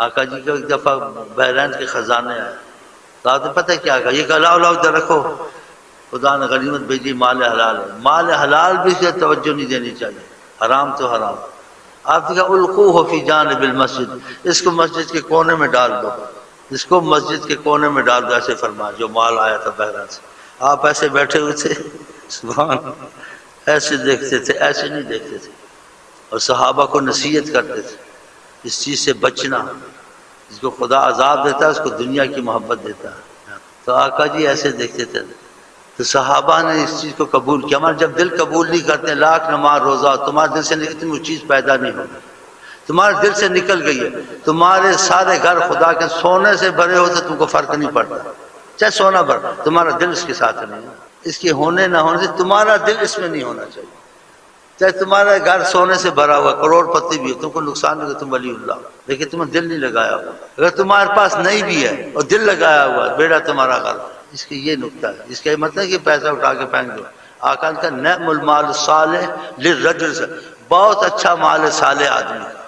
آقا جی کا ایک دفعہ بحرین کے خزانے آئے، تو آپ نے پتہ کیا کہا، یہ کہ لاؤ لاؤ ادھر رکھو، خدا نے غنیمت بھیجی، مال حلال ہے، مال حلال بھی سے توجہ نہیں دینی چاہیے، حرام تو حرام۔ آپ نے کہا القوہ فی جانب المسجد، اس کو مسجد کے کونے میں ڈال دو، اس کو مسجد کے کونے میں ڈال دو، ایسے فرمایا جو مال آیا تھا بحرین سے۔ آپ ایسے بیٹھے ہوئے تھے، سبحان، ایسے دیکھتے تھے، ایسے نہیں دیکھتے تھے، اور صحابہ کو نصیحت کرتے تھے اس چیز سے بچنا، جس کو خدا عذاب دیتا ہے اس کو دنیا کی محبت دیتا ہے۔ تو آقا جی ایسے دیکھتے تھے، تو صحابہ نے اس چیز کو قبول کیا۔ ہمارے جب دل قبول نہیں کرتے، لاکھ نماز روزہ، تمہارے دل سے نکلتی وہ چیز پیدا نہیں ہوگی، تمہارے دل سے نکل گئی ہے، تمہارے سارے گھر خدا کے سونے سے بھرے ہوتے تم کو فرق نہیں پڑتا، چاہے سونا بھر، تمہارا دل اس کے ساتھ نہیں ہے، اس کے ہونے نہ ہونے سے تمہارا دل اس میں نہیں ہونا چاہیے۔ چاہے تمہارا گھر سونے سے بھرا ہوا، کروڑ پتی بھی ہے، تم کو نقصان نہیں، تم ولی اللہ، لیکن تمہیں دل نہیں لگایا ہوا۔ اگر تمہارے پاس نہیں بھی ہے اور دل لگایا ہوا ہے، بیڑا تمہارا غلط۔ اس کی یہ نکتہ ہے، اس کا یہ مطلب ہے کہ پیسہ اٹھا کے پھینک دو۔ آقا کا نعم المال الصالح للرجل، بہت اچھا مال ہے صالح آدمی کا۔